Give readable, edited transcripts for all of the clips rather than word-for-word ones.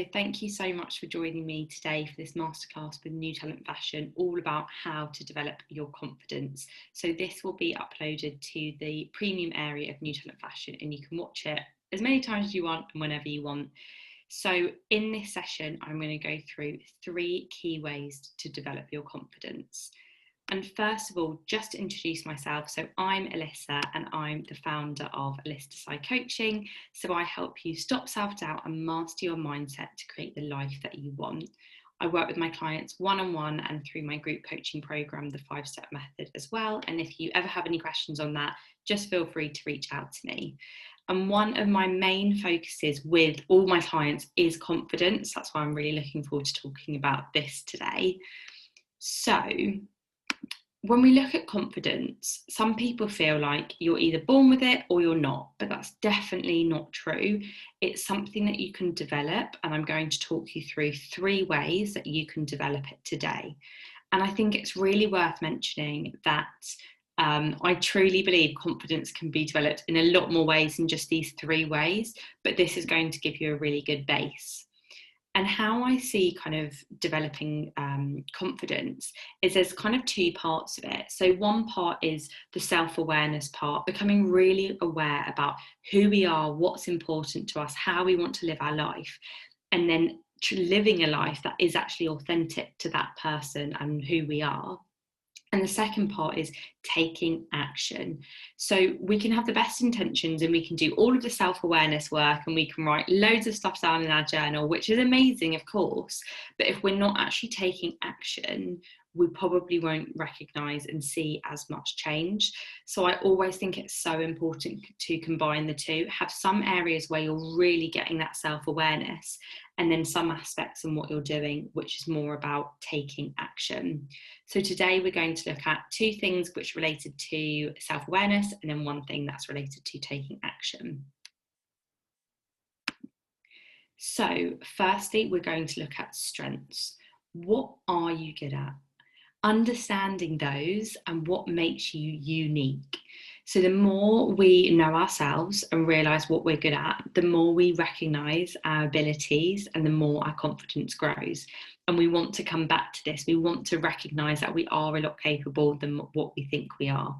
So thank you so much for joining me today for this masterclass with New Talent Fashion, all about how to develop your confidence. So this will be uploaded to the premium area of New Talent Fashion, and you can watch it as many times as you want and whenever you want. So in this session, I'm going to go through 3 key ways to develop your confidence. And first of all, just to introduce myself, so I'm Elyssa and I'm the founder of Elyssa Desai Coaching. So I help you stop self-doubt and master your mindset to create the life that you want. I work with my clients one-on-one and through my group coaching program, the 5-step method as well. And if you ever have any questions on that, just feel free to reach out to me. And one of my main focuses with all my clients is confidence. That's why I'm really looking forward to talking about this today. So when we look at confidence, some people feel like you're either born with it or you're not, but that's definitely not true. It's something that you can develop, and I'm going to talk you through 3 ways that you can develop it today. And I think it's really worth mentioning that I truly believe confidence can be developed in a lot more ways than just these 3 ways, but this is going to give you a really good base. And how I see kind of developing confidence is there's kind of 2 parts of it. So one part is the self-awareness part, becoming really aware about who we are, what's important to us, how we want to live our life, and then living a life that is actually authentic to that person and who we are. And the second part is taking action. So we can have the best intentions and we can do all of the self-awareness work and we can write loads of stuff down in our journal, which is amazing, of course. But if we're not actually taking action, we probably won't recognise and see as much change. So I always think it's so important to combine the 2, have some areas where you're really getting that self-awareness, and then some aspects in what you're doing, which is more about taking action. So today we're going to look at 2 things which are related to self-awareness, and then 1 thing that's related to taking action. So firstly, we're going to look at strengths. What are you good at? Understanding those and what makes you unique. So the more we know ourselves and realise what we're good at, the more we recognise our abilities and the more our confidence grows. And we want to come back to this. We want to recognise that we are a lot capable than what we think we are.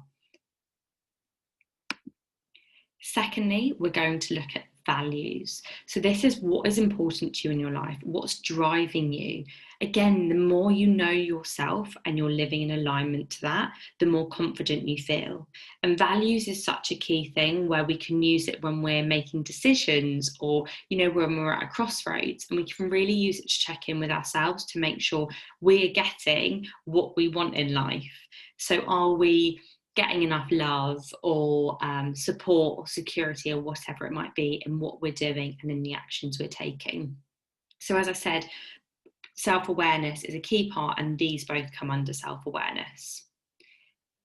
Secondly, we're going to look at values. So this is what is important to you in your life, what's driving you. Again, the more you know yourself and you're living in alignment to that, the more confident you feel. And values is such a key thing where we can use it when we're making decisions or, when we're at a crossroads, and we can really use it to check in with ourselves to make sure we're getting what we want in life. So are we getting enough love or support or security or whatever it might be in what we're doing and in the actions we're taking. So as I said, self-awareness is a key part, and these both come under self-awareness.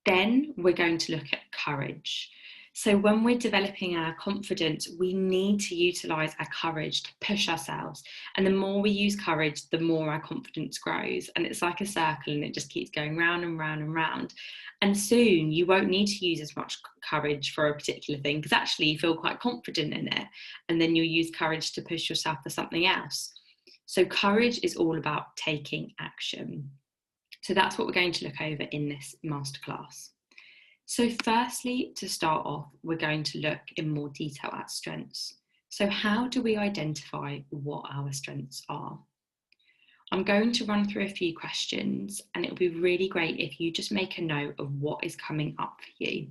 Then we're going to look at courage. So when we're developing our confidence, we need to utilise our courage to push ourselves. And the more we use courage, the more our confidence grows. And it's like a circle and it just keeps going round and round and round. And soon you won't need to use as much courage for a particular thing because actually you feel quite confident in it. And then you'll use courage to push yourself for something else. So courage is all about taking action. So that's what we're going to look over in this masterclass. So firstly, to start off, we're going to look in more detail at strengths. So how do we identify what our strengths are? I'm going to run through a few questions, and it'll be really great if you just make a note of what is coming up for you.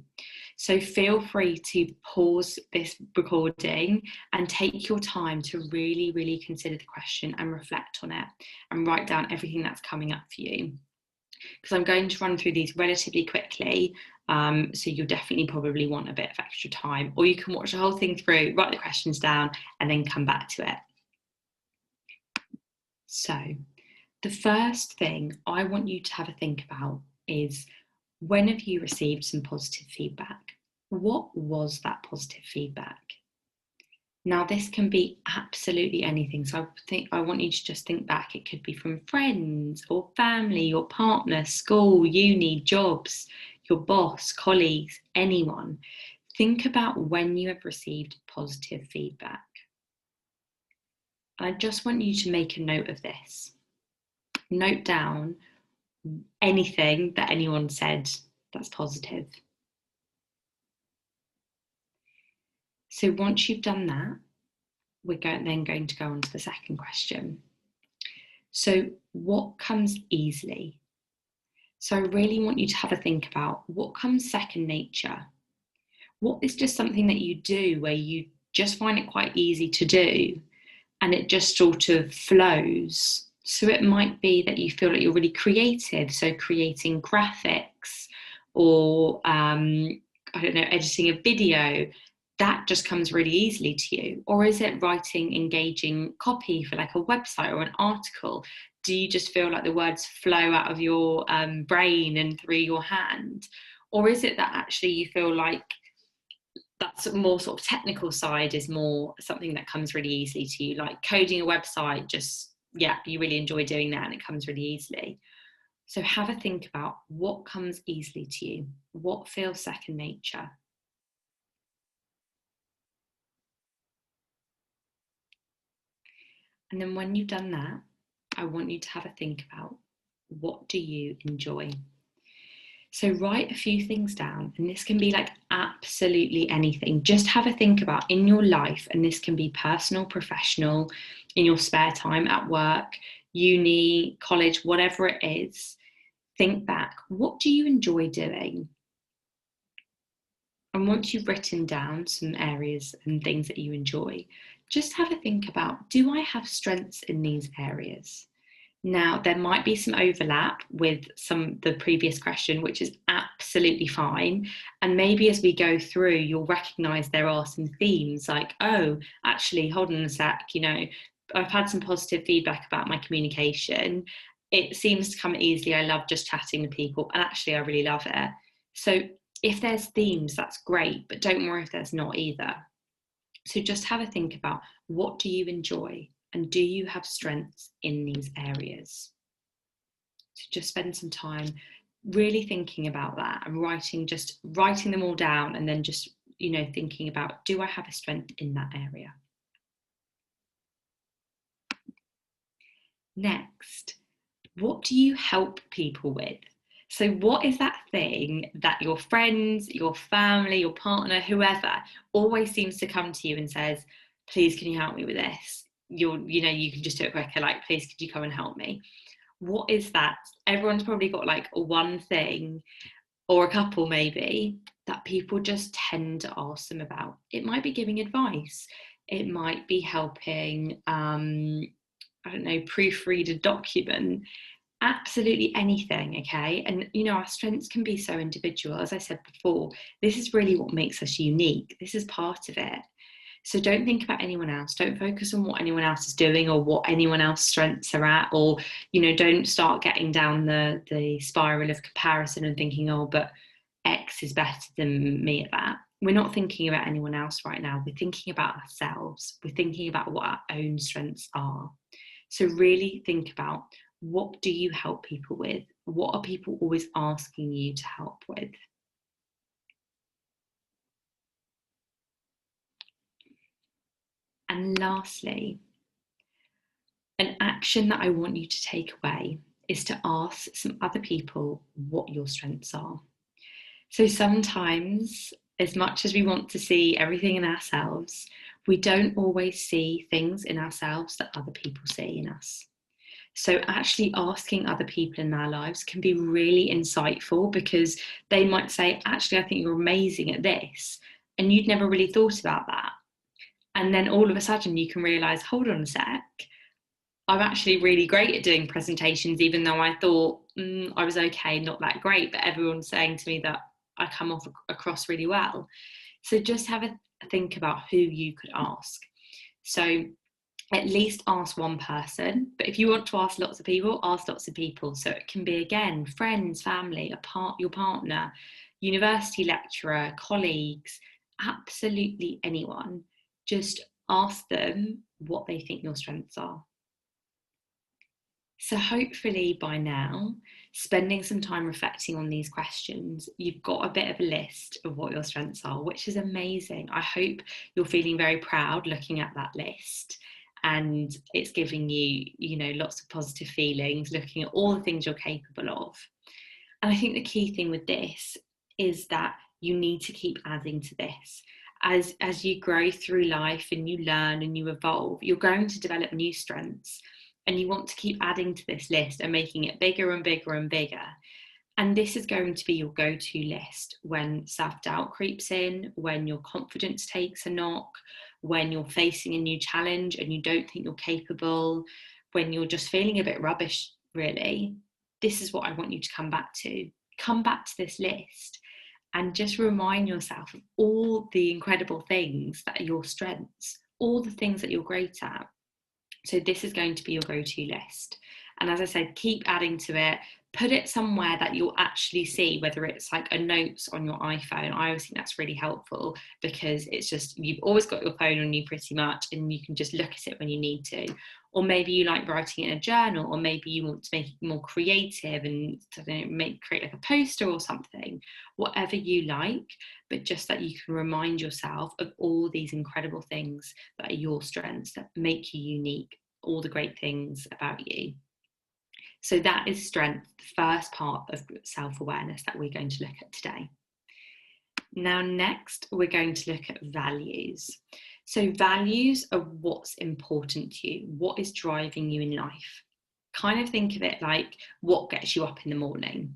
So feel free to pause this recording and take your time to really, really consider the question and reflect on it and write down everything that's coming up for you. Because I'm going to run through these relatively quickly, so you'll definitely probably want a bit of extra time, or you can watch the whole thing through, write the questions down, and then come back to it. So the first thing I want you to have a think about is, when have you received some positive feedback? What was that positive feedback? Now, this can be absolutely anything. So I want you to just think back. It could be from friends or family, your partner, school, uni, jobs, your boss, colleagues, anyone. Think about when you have received positive feedback. And I just want you to make a note of this. Note down anything that anyone said that's positive. So once you've done that, we're then going to go on to the second question. So what comes easily? So I really want you to have a think about what comes second nature. What is just something that you do where you just find it quite easy to do and it just sort of flows? So it might be that you feel like you're really creative, so creating graphics or I don't know, editing a video, that just comes really easily to you. Or is it writing engaging copy for like a website or an article? Do you just feel like the words flow out of your brain and through your hand? Or is it that actually you feel like that more sort of technical side is more something that comes really easily to you, like coding a website, just, yeah, you really enjoy doing that and it comes really easily. So have a think about what comes easily to you, what feels second nature. And then when you've done that, I want you to have a think about what do you enjoy? So write a few things down, and this can be like absolutely anything. Just have a think about in your life, and this can be personal, professional, in your spare time, at work, uni, college, whatever it is. Think back, what do you enjoy doing? And once you've written down some areas and things that you enjoy, just have a think about, do I have strengths in these areas? Now, there might be some overlap with the previous question, which is absolutely fine. And maybe as we go through, you'll recognise there are some themes like, oh, actually, hold on a sec, I've had some positive feedback about my communication. It seems to come easily. I love just chatting with people, and actually, I really love it. So if there's themes, that's great, but don't worry if there's not either. So just have a think about, what do you enjoy? And do you have strengths in these areas? So just spend some time really thinking about that and writing them all down, and then just, thinking about, do I have a strength in that area? Next, what do you help people with? So what is that thing that your friends, your family, your partner, whoever always seems to come to you and says, please, can you help me with this? You can just do it quicker, like, please, could you come and help me? What is that? Everyone's probably got like one thing or a couple maybe that people just tend to ask them about. It might be giving advice. It might be helping, I don't know, proofread a document. Absolutely anything, okay? And our strengths can be so individual. As I said before, this is really what makes us unique. This is part of it. So don't think about anyone else. Don't focus on what anyone else is doing or what anyone else's strengths are at, or don't start getting down the spiral of comparison and thinking, oh, but X is better than me at that. We're not thinking about anyone else right now. We're thinking about ourselves. We're thinking about what our own strengths are. So really think about, what do you help people with? What are people always asking you to help with? And lastly, an action that I want you to take away is to ask some other people what your strengths are. So sometimes, as much as we want to see everything in ourselves, we don't always see things in ourselves that other people see in us. So actually asking other people in our lives can be really insightful, because they might say, actually, I think you're amazing at this. And you'd never really thought about that. And then all of a sudden you can realise, hold on a sec, I'm actually really great at doing presentations, even though I thought I was okay, not that great, but everyone's saying to me that I come across really well. So just have a think about who you could ask. So at least ask one person, but if you want to ask lots of people, ask lots of people. So it can be, again, friends, family, your partner, university lecturer, colleagues, absolutely anyone. Just ask them what they think your strengths are. So hopefully by now, spending some time reflecting on these questions, you've got a bit of a list of what your strengths are, which is amazing. I hope you're feeling very proud looking at that list. and it's giving you, you know, lots of positive feelings, looking at all the things you're capable of. And I think the key thing with this is that you need to keep adding to this. As you grow through life and you learn and you evolve, you're going to develop new strengths, and you want to keep adding to this list and making it bigger and bigger and bigger. And this is going to be your go-to list when self-doubt creeps in, when your confidence takes a knock, when you're facing a new challenge and you don't think you're capable, when you're just feeling a bit rubbish, really. This is what I want you to come back to. Come back to this list and just remind yourself of all the incredible things that are your strengths, all the things that you're great at. So this is going to be your go-to list. And as I said, keep adding to it. Put it somewhere that you'll actually see, whether it's like a notes on your iPhone. I always think that's really helpful, because it's just, you've always got your phone on you pretty much, and you can just look at it when you need to. Or maybe you like writing in a journal, or maybe you want to make it more creative and create like a poster or something, whatever you like, but just that you can remind yourself of all these incredible things that are your strengths, that make you unique, all the great things about you. So that is strength, the first part of self-awareness that we're going to look at today. Now, next, we're going to look at values. So values are what's important to you, what is driving you in life. Kind of think of it like what gets you up in the morning.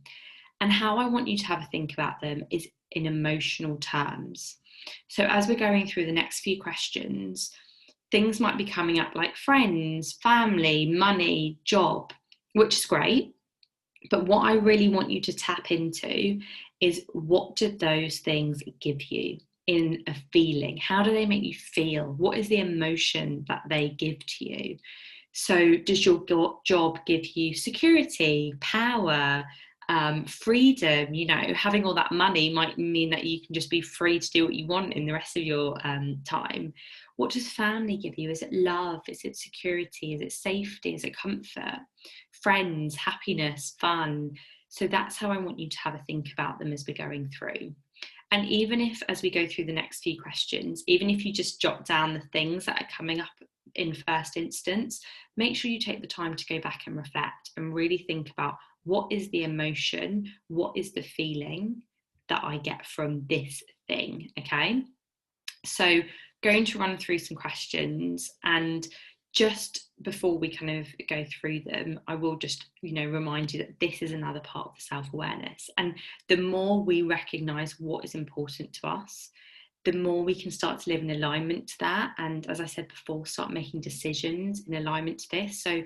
And how I want you to have a think about them is in emotional terms. So as we're going through the next few questions, things might be coming up like friends, family, money, job, which is great. But what I really want you to tap into is, what do those things give you in a feeling? How do they make you feel? What is the emotion that they give to you? So does your job give you security, power, freedom? You know, having all that money might mean that you can just be free to do what you want in the rest of your time. What does family give you? Is it love? Is it security? Is it safety? Is it comfort? Friends, happiness, fun? So that's how I want you to have a think about them as we're going through. And even if, as we go through the next few questions, even if you just jot down the things that are coming up in first instance, make sure you take the time to go back and reflect and really think about, what is the emotion? What is the feeling that I get from this thing? Okay. So going to run through some questions, and just before we kind of go through them, I will just, you know, remind you that this is another part of the self-awareness. And the more we recognize what is important to us, the more we can start to live in alignment to that. And as I said before, start making decisions in alignment to this. So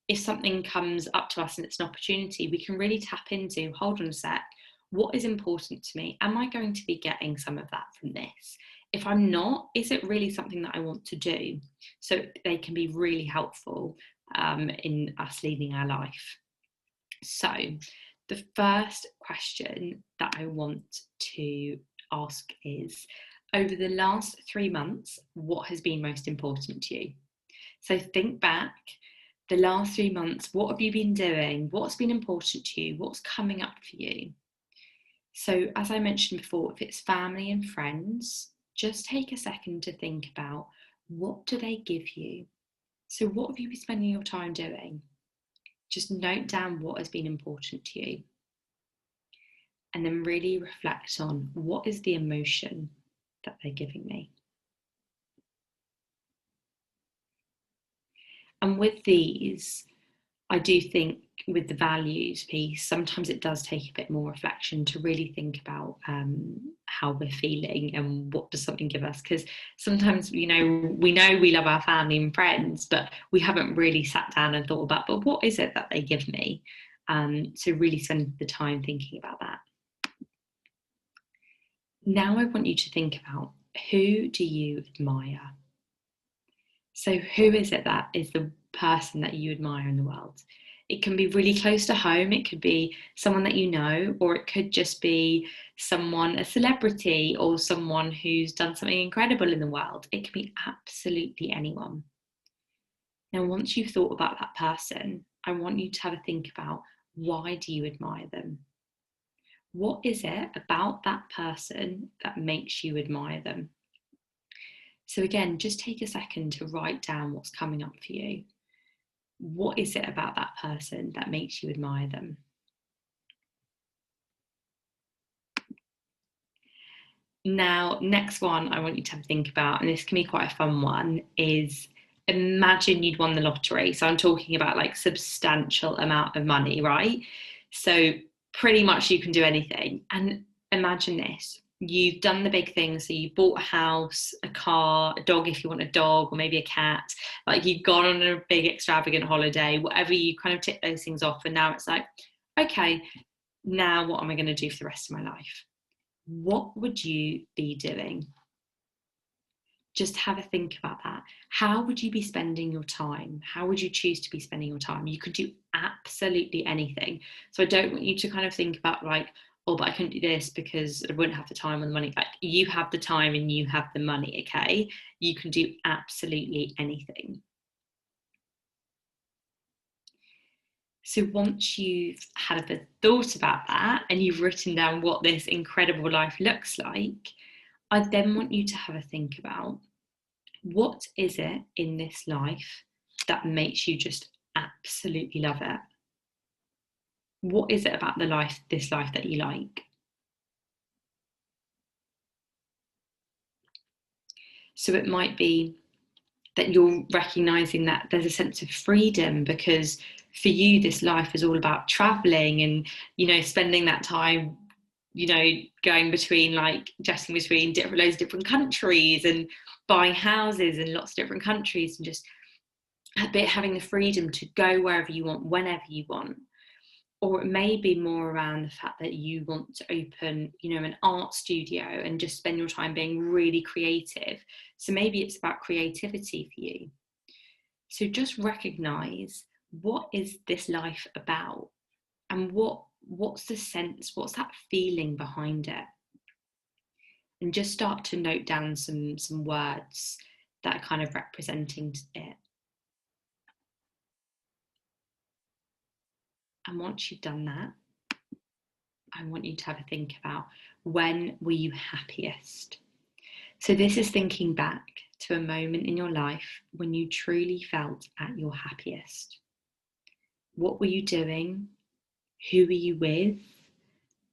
if something comes up to us and it's an opportunity, we can really tap into, hold on a sec, what is important to me? Am I going to be getting some of that from this? If I'm not, is it really something that I want to do? So they can be really helpful in us leading our life. So the first question that I want to ask is, over the last 3 months, what has been most important to you? So think back, the last 3 months, what have you been doing? What's been important to you? What's coming up for you? So as I mentioned before, if it's family and friends, just take a second to think about, what do they give you? So what have you been spending your time doing? Just note down what has been important to you. And then really reflect on, what is the emotion that they're giving me? And with these, I do think with the values piece, sometimes it does take a bit more reflection to really think about how we're feeling and what does something give us. Because sometimes, you know we love our family and friends, but we haven't really sat down and thought about, but what is it that they give me? So really spend the time thinking about that. Now I want you to think about, who do you admire? So who is it that is the person that you admire in the world? It can be really close to home. It could be someone that you know, or it could just be someone, a celebrity, or someone who's done something incredible in the world. It can be absolutely anyone. Now, once you've thought about that person, I want you to have a think about, why do you admire them? What is it about that person that makes you admire them? So again, just take a second to write down what's coming up for you. What is it about that person that makes you admire them? Now, next one I want you to have a think about, and this can be quite a fun one, is imagine you'd won the lottery. So I'm talking about like substantial amount of money, right? So pretty much you can do anything. And imagine this. You've done the big things. So you bought a house, a car, a dog if you want a dog, or maybe a cat. Like you've gone on a big extravagant holiday, whatever, you kind of tick those things off. And now it's like, okay, now what am I going to do for the rest of my life? What would you be doing? Just have a think about that. How would you be spending your time? How would you choose to be spending your time? You could do absolutely anything. So I don't want you to kind of think about like, oh, but I couldn't do this because I wouldn't have the time or the money. Like, you have the time and you have the money, okay? You can do absolutely anything. So once you've had a thought about that and you've written down what this incredible life looks like, I then want you to have a think about, what is it in this life that makes you just absolutely love it? What is it about this life that you like? So it might be that you're recognizing that there's a sense of freedom, because for you this life is all about traveling and, you know, spending that time, you know, going between, like, jetting between loads of different countries and buying houses in lots of different countries, and just a bit having the freedom to go wherever you want, whenever you want. Or it may be more around the fact that you want to open, you know, an art studio and just spend your time being really creative. So maybe it's about creativity for you. So just recognize, what is this life about? And what's the sense, what's that feeling behind it? And just start to note down some words that are kind of representing it. And once you've done that, I want you to have a think about, when were you happiest? So this is thinking back to a moment in your life when you truly felt at your happiest. What were you doing? Who were you with?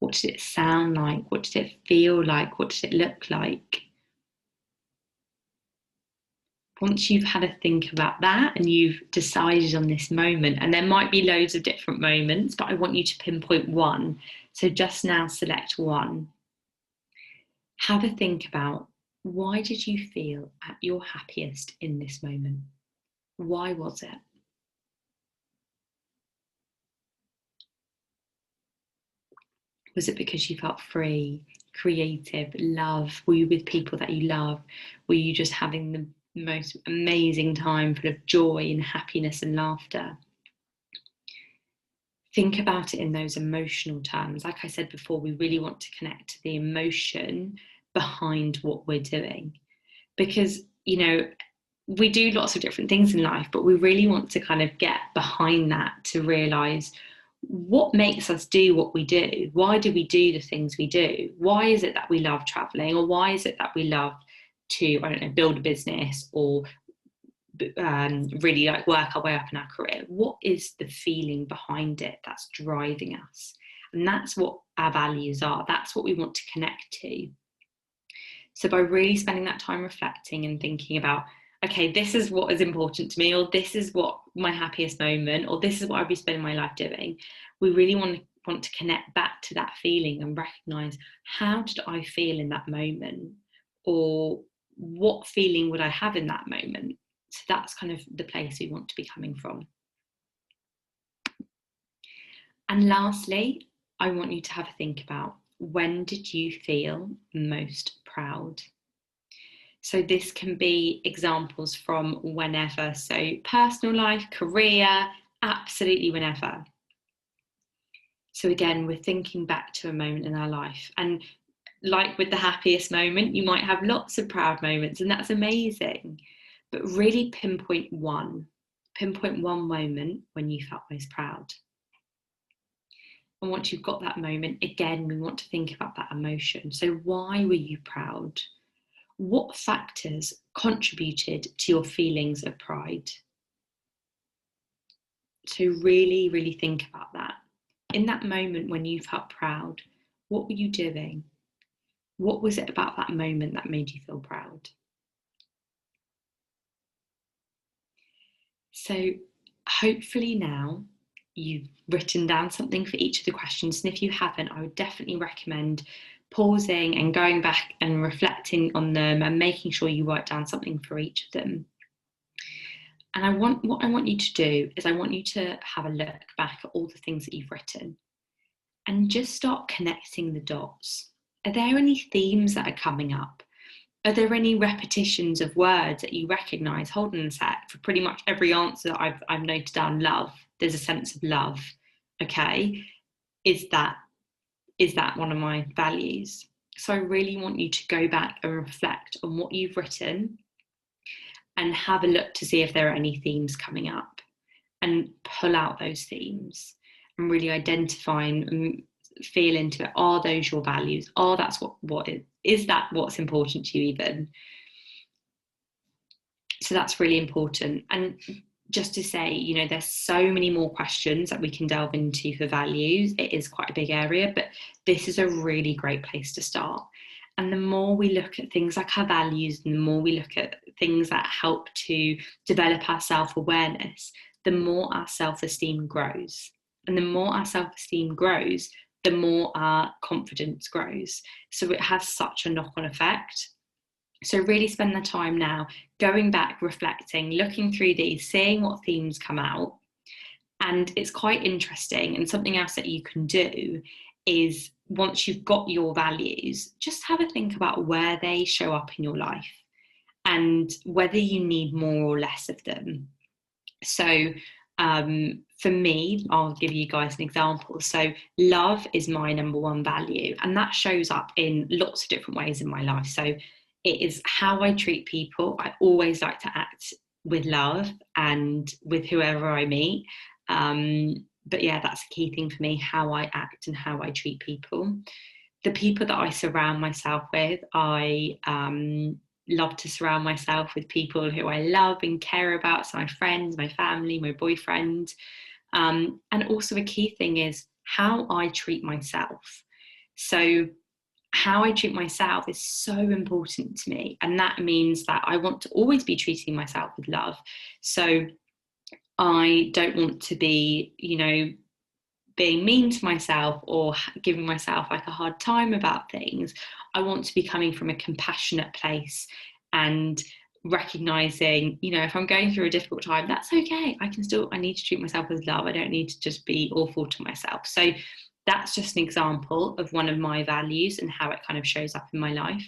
What did it sound like? What did it feel like? What did it look like? Once you've had a think about that and you've decided on this moment, and there might be loads of different moments, but I want you to pinpoint one. So just now select one. Have a think about, why did you feel at your happiest in this moment? Why was it? Was it because you felt free, creative, love? Were you with people that you love? Were you just having the most amazing time full of joy and happiness and laughter? Think about it in those emotional terms. Like I said before, we really want to connect to the emotion behind what we're doing, because, you know, we do lots of different things in life, but we really want to kind of get behind that to realize, what makes us do what we do? Why do we do the things we do? Why is it that we love traveling? Or why is it that we love to, I don't know, build a business, or really like work our way up in our career? What is the feeling behind it that's driving us? And that's what our values are. That's what we want to connect to. So by really spending that time reflecting and thinking about, okay, this is what is important to me, or this is what my happiest moment, or this is what I'd be spending my life doing, we really want to connect back to that feeling and recognize, how did I feel in that moment? Or what feeling would I have in that moment? So that's kind of the place we want to be coming from. And lastly, I want you to have a think about, when did you feel most proud? So this can be examples from whenever. So personal life, career, absolutely whenever. So again, we're thinking back to a moment in our life. And like with the happiest moment, you might have lots of proud moments, and that's amazing. But really pinpoint one moment when you felt most proud. And once you've got that moment, again, we want to think about that emotion. So why were you proud? What factors contributed to your feelings of pride? So really, really think about that. In that moment when you felt proud, what were you doing? What was it about that moment that made you feel proud? So hopefully now you've written down something for each of the questions. And if you haven't, I would definitely recommend pausing and going back and reflecting on them and making sure you write down something for each of them. And what I want you to do is I want you to have a look back at all the things that you've written and just start connecting the dots. Are there any themes that are coming up? Are there any repetitions of words that you recognise? Hold on a sec. For pretty much every answer I've noted down love, there's a sense of love. Okay, is that one of my values? So I really want you to go back and reflect on what you've written and have a look to see if there are any themes coming up and pull out those themes and really identify and feel into it. Are those your values? That's what is that what's important to you even? So that's really important. And just to say, you know, there's so many more questions that we can delve into for values. It is quite a big area, but this is a really great place to start. And the more we look at things like our values, and the more we look at things that help to develop our self-awareness, the more our self-esteem grows. And the more our self-esteem grows, the more our confidence grows. So it has such a knock-on effect. So really spend the time now going back, reflecting, looking through these, seeing what themes come out. And it's quite interesting. And something else that you can do is once you've got your values, just have a think about where they show up in your life and whether you need more or less of them. So for me, I'll give you guys an example. So love is my number one value, and that shows up in lots of different ways in my life. So it is how I treat people. I always like to act with love and with whoever I meet. But yeah, that's a key thing for me, how I act and how I treat people. The people that I surround myself with, I love to surround myself with people who I love and care about. So my friends, my family, my boyfriend. And also a key thing is how I treat myself. So how I treat myself is so important to me. And that means that I want to always be treating myself with love. So I don't want to be, you know, being mean to myself or giving myself like a hard time about things. I want to be coming from a compassionate place and recognizing, you know, if I'm going through a difficult time, that's okay. I need to treat myself with love. I don't need to just be awful to myself. So that's just an example of one of my values and how it kind of shows up in my life.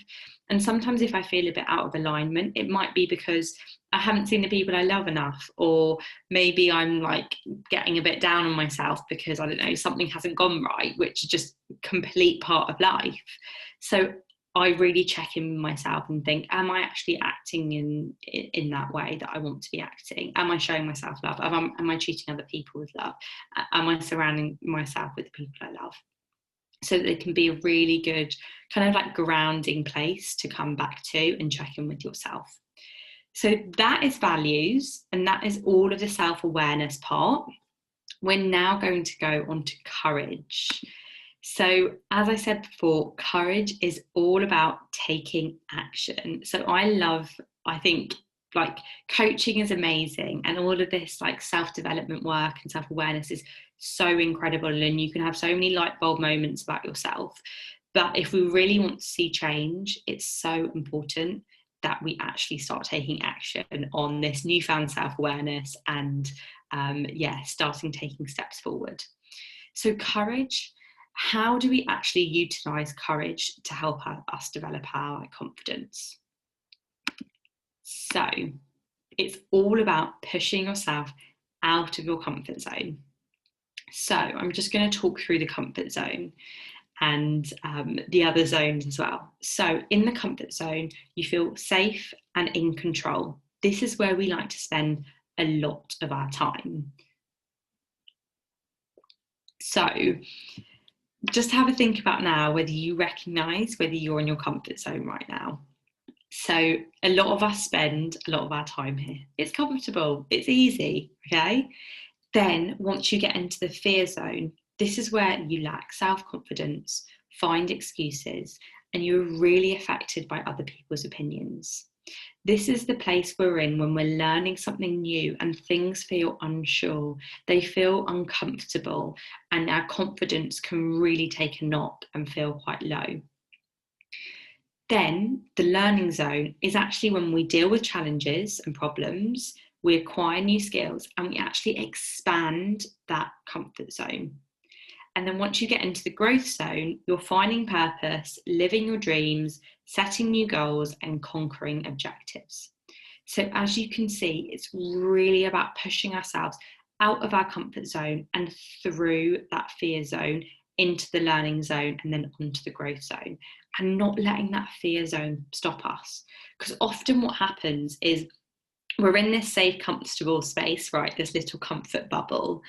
And sometimes if I feel a bit out of alignment, it might be because I haven't seen the people I love enough, or maybe I'm like getting a bit down on myself because I don't know, something hasn't gone right, which is just a complete part of life. So I really check in with myself and think, am I actually acting in that way that I want to be acting? Am I showing myself love? Am I treating other people with love? Am I surrounding myself with the people I love? So that it can be a really good kind of like grounding place to come back to and check in with yourself. So that is values, and that is all of the self-awareness part. We're now going to go on to courage. So as I said before, courage is all about taking action. So I think like coaching is amazing, and all of this like self-development work and self-awareness is so incredible, and you can have so many light bulb moments about yourself. But if we really want to see change, it's so important that we actually start taking action on this newfound self-awareness and starting taking steps forward. So courage, how do we actually utilize courage to help us develop our confidence? So it's all about pushing yourself out of your comfort zone. So I'm just going to talk through the comfort zone and the other zones as well. So in the comfort zone, you feel safe and in control. This is where we like to spend a lot of our time. So just have a think about now whether you recognise whether you're in your comfort zone right now. So a lot of us spend a lot of our time here. It's comfortable, it's easy, okay? Then once you get into the fear zone, this is where you lack self-confidence, find excuses, and you're really affected by other people's opinions. This is the place we're in when we're learning something new and things feel unsure, they feel uncomfortable, and our confidence can really take a knock and feel quite low. Then the learning zone is actually when we deal with challenges and problems, we acquire new skills, and we actually expand that comfort zone. And then once you get into the growth zone, you're finding purpose, living your dreams, setting new goals, and conquering objectives. So as you can see, it's really about pushing ourselves out of our comfort zone and through that fear zone into the learning zone and then onto the growth zone, and not letting that fear zone stop us. Because often what happens is we're in this safe, comfortable space, right? This little comfort bubble,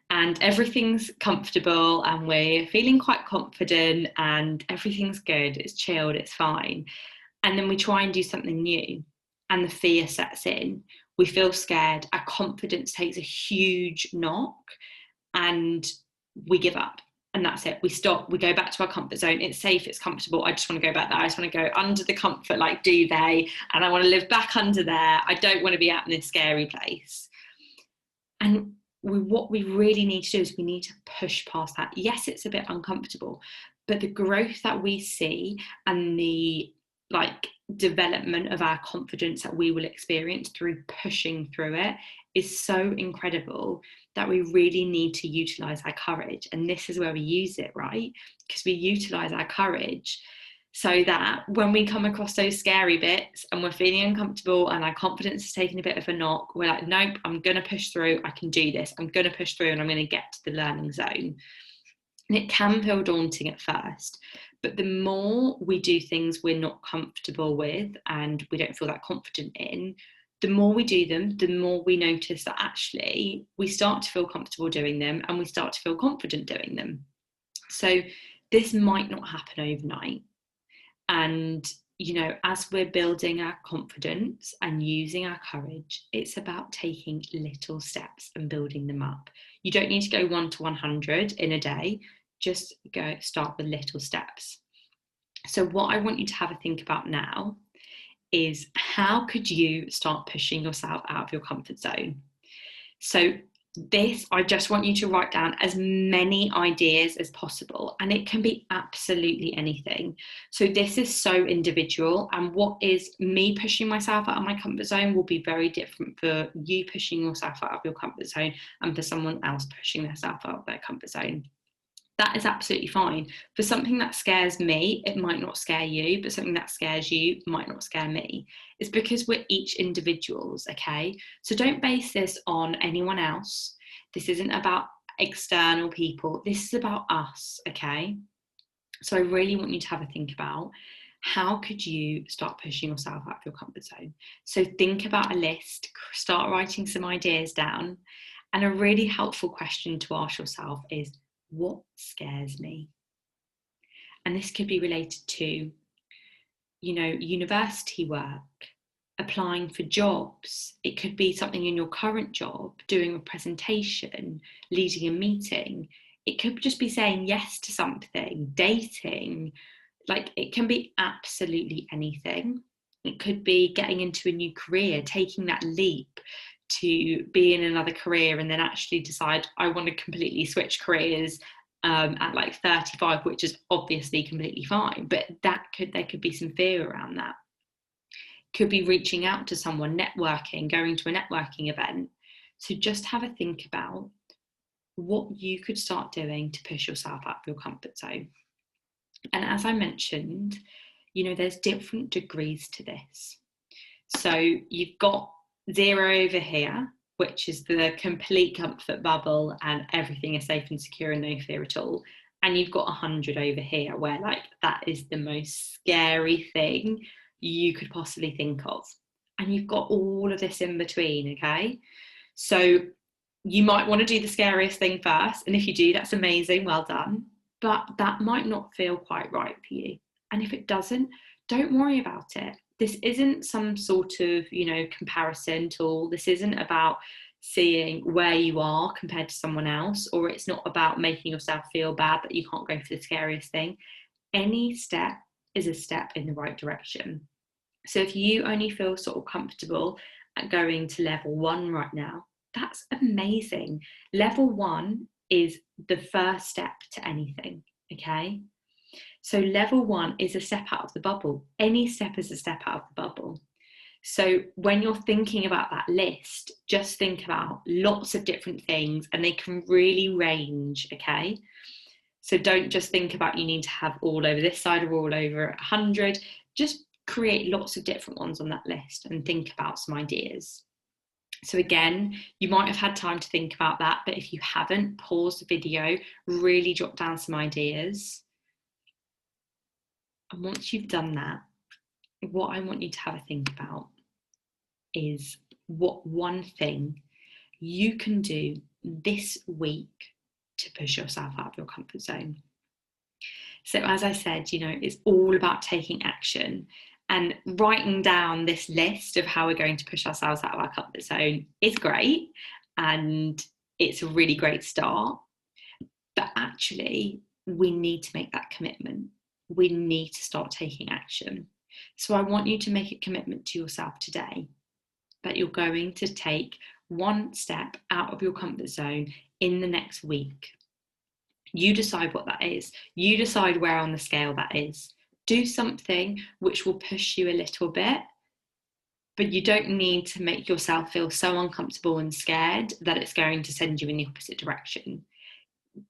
and everything's comfortable and we're feeling quite confident and everything's good, it's chilled, it's fine. And then we try and do something new and the fear sets in. We feel scared, our confidence takes a huge knock, and we give up. And that's it. We stop, we go back to our comfort zone. It's safe, it's comfortable. I just want to go back there. I just want to go under the comfort like duvet, and I want to live back under there. I don't want to be out in this scary place. And what we really need to do is we need to push past that. Yes, it's a bit uncomfortable, but the growth that we see and the development of our confidence that we will experience through pushing through it is so incredible that we really need to utilize our courage. And this is where we use it, right? Because we utilize our courage so that when we come across those scary bits and we're feeling uncomfortable and our confidence is taking a bit of a knock, we're like, nope, I'm going to push through. I can do this. I'm going to push through and I'm going to get to the learning zone. And it can feel daunting at first, but the more we do things we're not comfortable with and we don't feel that confident in, the more we do them, the more we notice that actually we start to feel comfortable doing them and we start to feel confident doing them. So this might not happen overnight. And, you know, as we're building our confidence and using our courage, it's about taking little steps and building them up. You don't need to go 1 to 100 in a day, just start with little steps. So what I want you to have a think about now is, how could you start pushing yourself out of your comfort zone? So this, I just want you to write down as many ideas as possible, and it can be absolutely anything. So this is so individual, and what is me pushing myself out of my comfort zone will be very different for you pushing yourself out of your comfort zone and for someone else pushing themselves out of their comfort zone. That is absolutely fine. For something that scares me, it might not scare you, but something that scares you might not scare me. It's because we're each individuals, okay? So don't base this on anyone else. This isn't about external people. This is about us, okay? So I really want you to have a think about, how could you start pushing yourself out of your comfort zone? So think about a list, start writing some ideas down. And a really helpful question to ask yourself is, what scares me? And this could be related to, you know, university work, applying for jobs. It could be something in your current job, doing a presentation, leading a meeting. It could just be saying yes to something, dating. Like, it can be absolutely anything. It could be getting into a new career, taking that leap to be in another career and then actually decide I want to completely switch careers at like 35, which is obviously completely fine, but there could be some fear around that. Could be reaching out to someone, networking, going to a networking event. So just have a think about what you could start doing to push yourself out of your comfort zone. And as I mentioned, you know, there's different degrees to this. So you've got 0 over here, which is the complete comfort bubble and everything is safe and secure and no fear at all. And you've got 100 over here, where like that is the most scary thing you could possibly think of. And you've got all of this in between, okay? So you might want to do the scariest thing first. And if you do, that's amazing, well done. But that might not feel quite right for you. And if it doesn't, don't worry about it. this isn't some sort of, comparison tool. This isn't about seeing where you are compared to someone else, or it's not about making yourself feel bad that you can't go for the scariest thing. Any step is a step in the right direction. So if you only feel sort of comfortable at going to level 1 right now, that's amazing. Level 1 is the first step to anything, okay? So level 1 is a step out of the bubble. Any step is a step out of the bubble. So when you're thinking about that list, just think about lots of different things, and they can really range, okay? So don't just think about you need to have all over this side or all over 100. Just create lots of different ones on that list and think about some ideas. So again, you might have had time to think about that, but if you haven't, pause the video, really jot down some ideas. And once you've done that, what I want you to have a think about is what one thing you can do this week to push yourself out of your comfort zone. So as I said, it's all about taking action, and writing down this list of how we're going to push ourselves out of our comfort zone is great, and it's a really great start. But actually, we need to make that commitment. We need to start taking action. So I want you to make a commitment to yourself today that you're going to take one step out of your comfort zone in the next week. You decide what that is. You decide where on the scale that is. Do something which will push you a little bit, but you don't need to make yourself feel so uncomfortable and scared that it's going to send you in the opposite direction.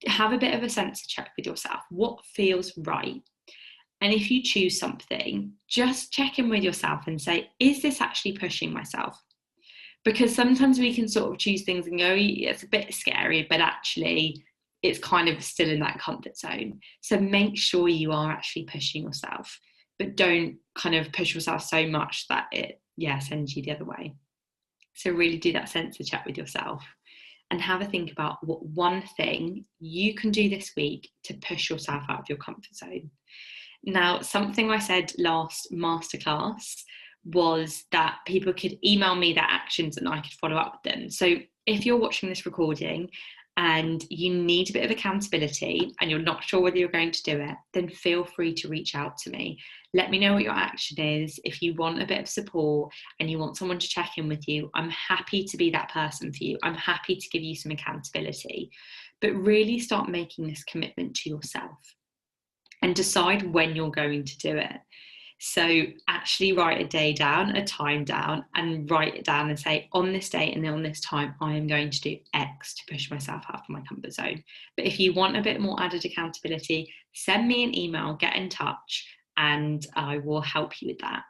Have a bit of a sense check with yourself. What feels right? And if you choose something, just check in with yourself and say, is this actually pushing myself? Because sometimes we can sort of choose things and go, it's a bit scary, but actually it's kind of still in that comfort zone. So make sure you are actually pushing yourself, but don't kind of push yourself so much that it, sends you the other way. So really do that sense of check with yourself and have a think about what one thing you can do this week to push yourself out of your comfort zone. Now, something I said last masterclass was that people could email me their actions and I could follow up with them. So if you're watching this recording and you need a bit of accountability and you're not sure whether you're going to do it, then feel free to reach out to me. Let me know what your action is. If you want a bit of support and you want someone to check in with you, I'm happy to be that person for you. I'm happy to give you some accountability, but really start making this commitment to yourself and decide when you're going to do it. So actually write a day down, a time down, and write it down and say, on this day and on this time, I am going to do X to push myself out of my comfort zone. But if you want a bit more added accountability, send me an email, get in touch, and I will help you with that.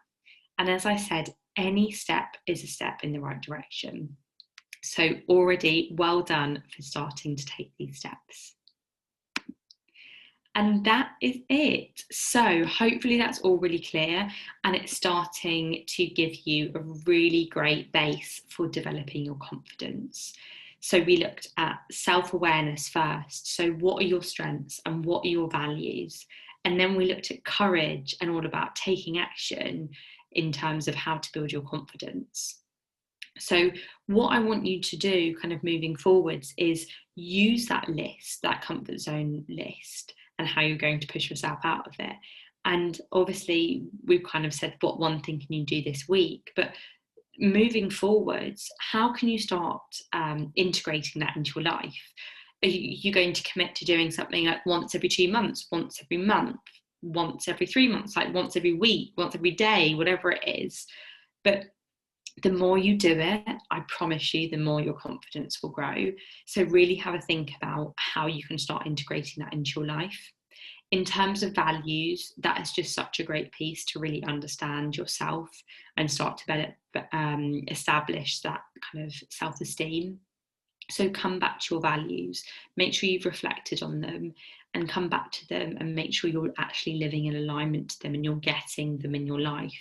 And as I said, any step is a step in the right direction. So already well done for starting to take these steps. And that is it. So hopefully that's all really clear, and it's starting to give you a really great base for developing your confidence. So we looked at self-awareness first. So what are your strengths and what are your values? And then we looked at courage and all about taking action in terms of how to build your confidence. So what I want you to do kind of moving forwards is use that list, that comfort zone list, and how you're going to push yourself out of it. And obviously we've kind of said what one thing can you do this week, but moving forwards, how can you start integrating that into your life? Are you going to commit to doing something like once every 2 months, once every month, once every 3 months, like once every week, once every day, whatever it is? But the more you do it, I promise you, the more your confidence will grow. So really have a think about how you can start integrating that into your life. In terms of values, that is just such a great piece to really understand yourself and start to establish that kind of self-esteem. So come back to your values, make sure you've reflected on them and come back to them and make sure you're actually living in alignment to them and you're getting them in your life.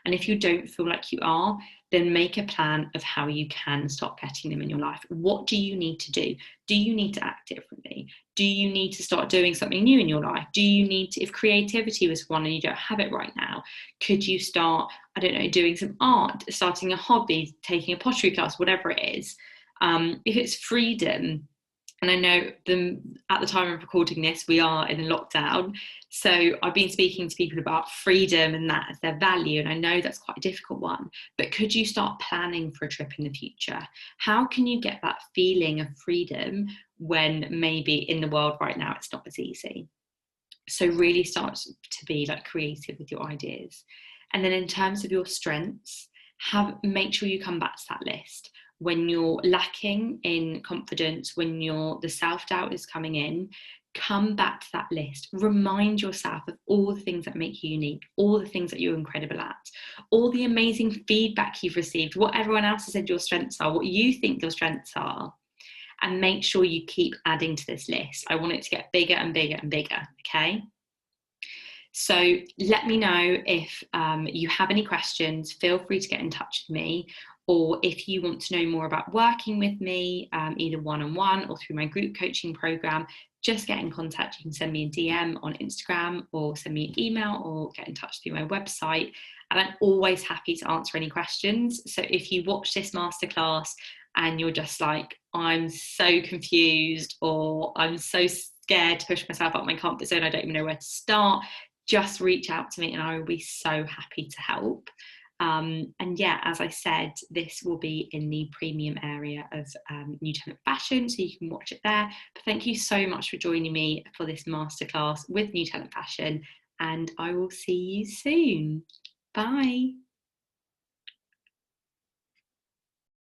And if you don't feel like you are, then make a plan of how you can start getting them in your life. What do you need to do? Do you need to act differently? Do you need to start doing something new in your life? Do you need to, if creativity was one and you don't have it right now, could you start, I don't know, doing some art, starting a hobby, taking a pottery class, whatever it is? If it's freedom, and I know at the time of recording this, we are in a lockdown. So I've been speaking to people about freedom and that as their value. And I know that's quite a difficult one, but could you start planning for a trip in the future? How can you get that feeling of freedom when maybe in the world right now, it's not as easy? So really start to be like creative with your ideas. And then in terms of your strengths, make sure you come back to that list. When you're lacking in confidence, when the self-doubt is coming in, come back to that list. Remind yourself of all the things that make you unique, all the things that you're incredible at, all the amazing feedback you've received, what everyone else has said your strengths are, what you think your strengths are, and make sure you keep adding to this list. I want it to get bigger and bigger and bigger, okay? So let me know if you have any questions. Feel free to get in touch with me, or if you want to know more about working with me, either one-on-one or through my group coaching program, just get in contact. You can send me a DM on Instagram or send me an email or get in touch through my website. And I'm always happy to answer any questions. So if you watch this masterclass and you're just like, I'm so confused, or I'm so scared to push myself out my comfort zone, I don't even know where to start, just reach out to me and I will be so happy to help. And yeah, as I said, this will be in the premium area of New Talent Fashion, so you can watch it there. But thank you so much for joining me for this masterclass with New Talent Fashion, and I will see you soon. Bye.